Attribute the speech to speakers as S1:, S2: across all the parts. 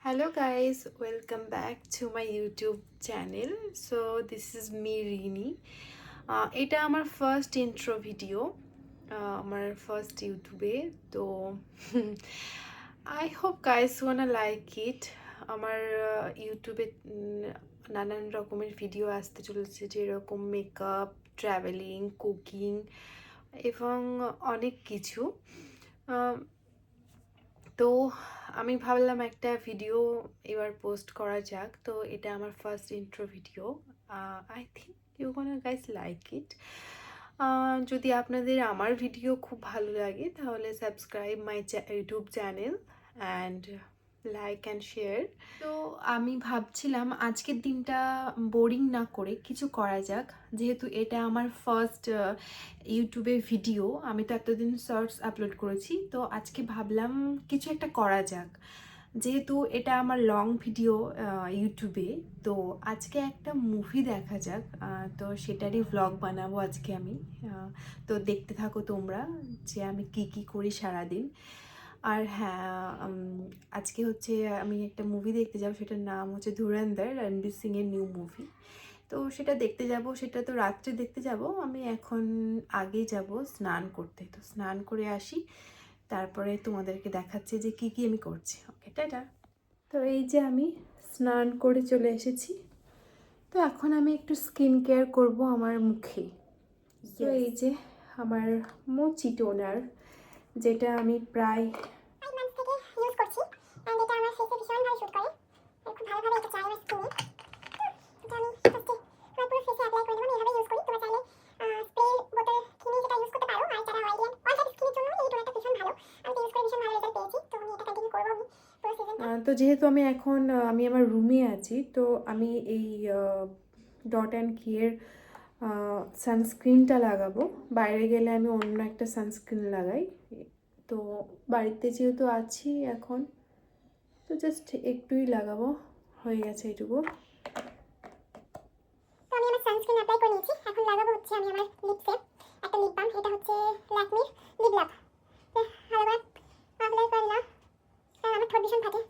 S1: Hello guys, welcome back to my YouTube channel. So this is me Rini. এটা আমার first intro video আমার first ইউটিউবে তো I hope guys wanna like it আমার ইউটিউবে নানান রকমের ভিডিও আসতে চলেছে যেরকম মেকআপ ট্রাভেলিং কুকিং এবং অনেক কিছু তো আমি ভাবলাম একটা ভিডিও এবার পোস্ট করা যাক। তো এটা আমার first intro video. I think you gonna guys like it. যদি আপনাদের আমার ভিডিও খুব ভালো লাগে তাহলে subscribe my YouTube channel and like and share. তো আমি ভাবছিলাম আজকের দিনটা বোরিং না করে কিছু করা যাক, যেহেতু এটা আমার ফার্স্ট ইউটিউবে ভিডিও। আমি তো এতদিন শর্টস আপলোড করেছি, তো আজকে ভাবলাম কিছু একটা করা যাক, যেহেতু এটা আমার লং ভিডিও ইউটিউবে। তো আজকে একটা মুভি দেখা যাক, তো সেটারই ভ্লগ বানাবো আজকে আমি। তো দেখতে থাকো তোমরা যে আমি কি কি করি সারাদিন। আর হ্যাঁ, আজকে হচ্ছে আমি একটা মুভি দেখতে যাব, সেটার নাম হচ্ছে ধুরন্ধর, রণবীর সিংয়ের নিউ মুভি। তো সেটা দেখতে যাব, সেটা তো রাত্রে দেখতে যাব। আমি এখন আগে যাব স্নান করতে, তো স্নান করে আসি, তারপরে তোমাদেরকে দেখাচ্ছি যে কি কি আমি করছি। ওকে, টাটা। তো এই যে আমি স্নান করে চলে এসেছি। তো এখন আমি একটু স্কিন কেয়ার করবো আমার মুখে। তো এই যে আমার মোচি টোনার, যেটা আমি প্রায় ইউজ করছি, এন্ড এটা আমার ফেসে ভীষণ ভালো শুট করে, খুব ভালোভাবে এটা চায় আমার স্কিনে। এটা আমি ফার্স্টে পুরো ফেসে অ্যাপ্লাই করে দেবো, এইভাবে ইউজ করি। তোমরা চাইলে স্প্রে বোতল কিনে যেটা ইউজ করতে পারো, আর যারা অয়েলি অল টাইপ স্কিনের জন্য এই টোনারটা ভীষণ ভালো। আমি তো ইউজ করে ভীষণ ভালো রেজাল্ট পেয়েছি, তো আমি এটা কন্টিনিউ করবো আমি পুরো সিজনটা। তো যেহেতু আমি এখন আমি আমার রুমে আছি, তো আমি এই ডট অ্যান্ড কিয়ের সানস্ক্রিনটা লাগাবো। বাইরে গেলে আমি অন্য একটা সানস্ক্রিন লাগাই। তো বাড়িতে যেহেতু আছি এখন, তো জাস্ট একটুই লাগাবো, হয়ে গেছে এটুকু। তো আমি আমার সানস্ক্রিন অ্যাপ্লাই করে নিয়েছি, এখন লাগাবো হচ্ছে আমি আমার লিপসে একটা লিপ বাম। এটা হচ্ছে ল্যাকমির লিপ লাভ। ভালো করে অ্যাপ্লাই করলাম, কারণ আমার ঠোঁট ভীষণ ফাটে।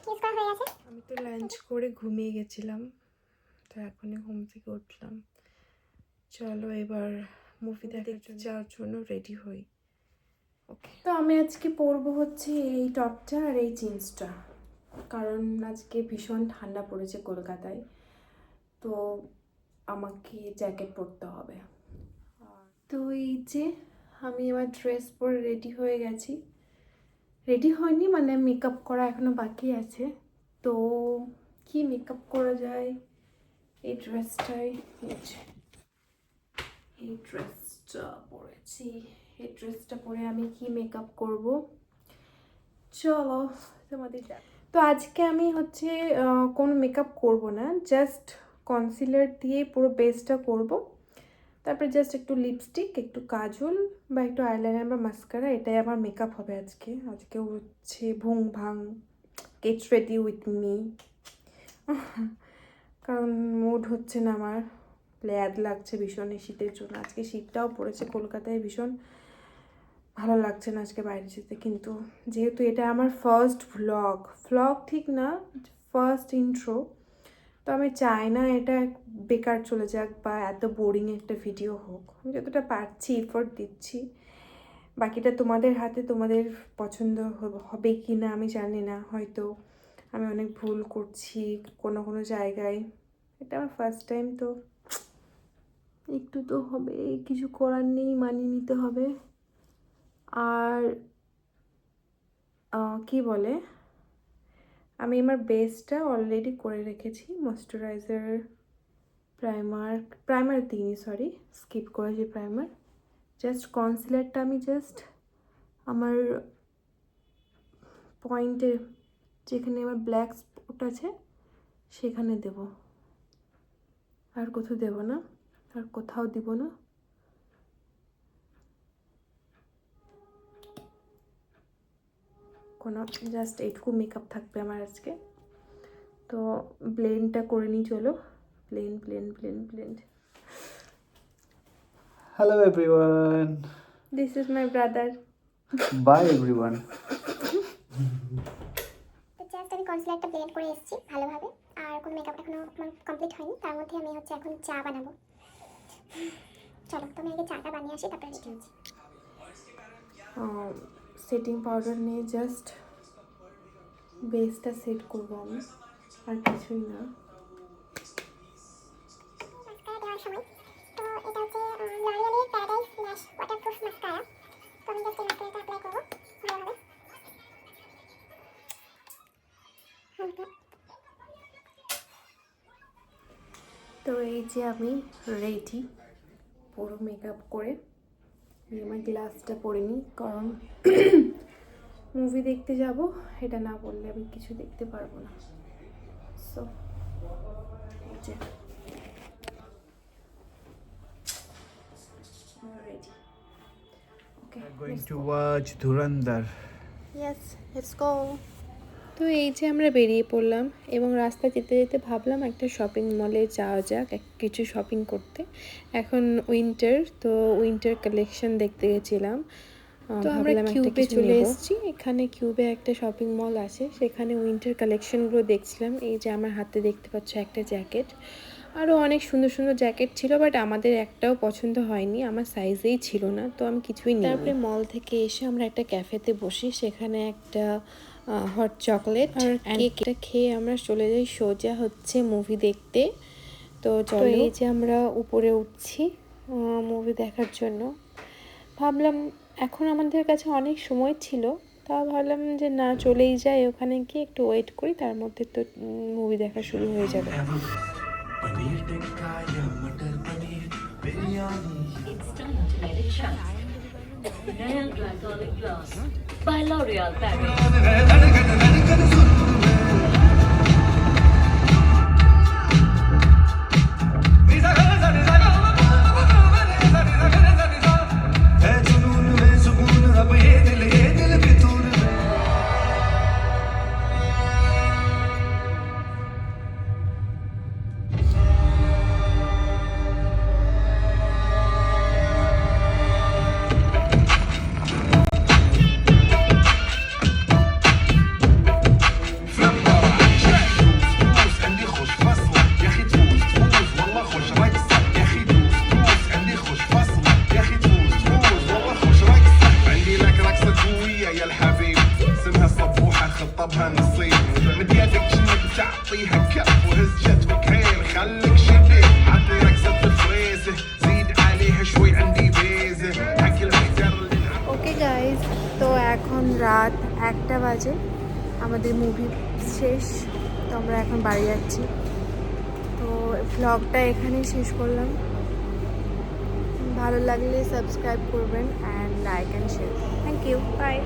S1: ইউজ করা হয়ে গেছে। আমি তো লাঞ্চ করে ঘুমিয়ে গেছিলাম, তো এখনই ঘুম থেকে উঠলাম। চলো এবার মুভি দেখতে যাওয়ার জন্য রেডি হই। ওকে, তো আমি আজকে পরবো হচ্ছে এই টপটা আর এই জিন্সটা, কারণ আজকে ভীষণ ঠান্ডা পড়েছে কলকাতায়, তো আমাকে জ্যাকেট পরতে হবে। তো এই যে আমি এবার ড্রেস পরে রেডি হয়ে গেছি। রেডি হয়নি মানে মেকআপ করা এখনও বাকি আছে। তো কি মেকআপ করা যায় এই ড্রেসটাই, এই ড্রেসটা পরেছি। এই ড্রেসটা পরে আমি কি মেকআপ করব, চলো তোমাদের। তো আজকে আমি হচ্ছে কোনো মেকআপ করব না, জাস্ট কনসিলার দিয়ে পুরো বেসটা করব। তারপরে জাস্ট একটু লিপস্টিক, একটু কাজল বা একটু আইলাইনার বা মাস্কারা, এটাই আমার মেকআপ হবে আজকে। আজকে হচ্ছে ভুং ভাং গেট রেডি উইথ মি, কারণ মুড হচ্ছে না আমার, ল্যাদ লাগছে ভীষণ এই শীতের জন্য। আজকে শীতটাও পড়েছে কলকাতায়, ভীষণ ভালো লাগছে না আজকে বাইরে যেতে। কিন্তু যেহেতু এটা আমার ফার্স্ট ভ্লগ ঠিক না, ফার্স্ট ইন্ট্রো, তো আমি চাই না এটা বেকার চলে যাক বা এত বোরিং একটা ভিডিও হোক। আমি যতটা পারছি এফোর্ট দিচ্ছি, বাকিটা তোমাদের হাতে, তোমাদের পছন্দ হবে কি না আমি জানি না, হয়তো আমি অনেক ভুল করছি কোনো কোনো জায়গায়। এটা আমার ফার্স্ট টাইম, তো একটু তো হবে, কিছু করার নেই, মানিয়ে নিতে হবে। আর কি বলে, আমি আমার বেসটা অলরেডি করে রেখেছি, ময়শ্চারাইজার, প্রাইমার দিইনি, সরি স্কিপ করেছি প্রাইমার। জাস্ট কনসিলারটা আমি জাস্ট আমার পয়েন্টে, যেখানে আমার ব্ল্যাক স্পট আছে সেখানে দেব, আর কোথাও দেব না, আর কোথাও দিব না। কোনো জাস্ট এইটুকু মেকআপ থাকবে আমার আজকে। তো ব্লেন্ডটা করে নিই, চলো blend.
S2: Hello everyone.
S1: This is my brother.
S2: Bye everyone.
S1: তো জাস্ট আমি
S3: আমি কনসিলারটা ব্লেন্ড করে এসেছি ভালোভাবে, আর কোনো মেকআপ এখনো কমপ্লিট হয়নি। তার মধ্যে আমি হচ্ছে এখন চা বানাবো। চলো তুমি আগে চাটা বানিয়ে আসি, তারপরে রেডি হচ্ছি।
S1: সেটিং পাউডার নিয়ে জাস্ট বেসটা সেট করবো আমি, আর কিছুই না।
S3: মাস্কারা দেওয়ার সময় তো এটা হচ্ছে লরিয়ালের প্যারাডাইস ল্যাশ ওয়াটারপ্রুফ মাস্কারা। তো আমি জাস্ট এই মাস্কারাটা অ্যাপ্লাই করবো ভালোভাবে।
S1: তো এই যে আমি রেডি পুরো মেকআপ করে। আমার গ্লাসটা পরে নিই, কারণ মুভি দেখতে যাব, এটা না পড়লে আমি কিছু দেখতে পারবো না। So ready. Okay,
S2: Going to watch Dhurandhar.
S1: Yes, let's go. তো এই যে আমরা বেরিয়ে পড়লাম, এবং রাস্তা যেতে যেতে ভাবলাম একটা শপিং মলে যাওয়া যাক কিছু শপিং করতে। এখন উইন্টার, তো উইন্টার কালেকশন দেখতে গেছিলাম। তো আমরা কিউবে চলে এসেছি। এখানে কিউবে একটা শপিং মল আছে, সেখানে উইন্টার কালেকশনগুলো দেখছিলাম। এই যে আমার হাতে দেখতে পাচ্ছ একটা জ্যাকেট, আরও অনেক সুন্দর সুন্দর জ্যাকেট ছিল, বাট আমাদের একটাও পছন্দ হয়নি, আমার সাইজেই ছিল না, তো আমি কিছুই নিই। তারপরে মল থেকে এসে আমরা একটা ক্যাফেতে বসি, সেখানে একটা হট চকলেট আর কেকটা খেয়ে আমরা চলে যাই সোজা হচ্ছে মুভি দেখতে। তো চলো, এই যে আমরা উপরে উঠছি মুভি দেখার জন্য। ভাবলাম এখন আমাদের কাছে অনেক সময় ছিল, তা ভাবলাম যে না, চলেই যাই, ওখানে গিয়ে একটু ওয়েট করি, তার মধ্যে তো মুভি দেখা শুরু হয়ে যাবে।
S4: पनीर टिक्का या मटर paneer biryani.
S5: It's time to let it shine. Naya Glycolic Gloss by L'Oreal Paris.
S4: है जुनून में सुकून अब ये दिल फितूर में। عندي خوش فصلة يا اخي تفوز والله خوش رقصة يا اخي دوس عندي خوش فصلة يا اخي تفوز والله خوش رقصة عندي لك رقصة قوية يا الحبيب اسمها صبوحة خطبها نصيب مد يدك شنك تعطيها كف وهز جتبك حيل خليك شبيب عطي رقصة الفريزة زيد عليها شوي عندي بيزة حق المحتر اللي
S1: ওকে গাইজ, তো এখন রাত 1টা বাজে, আমাদের মুভি শেষ, তো আমরা এখন বাড়ি যাচ্ছি। তো ভ্লগটা এখানেই শেষ করলাম। ভালো লাগলে সাবস্ক্রাইব করবেন and like and share. Thank you, by.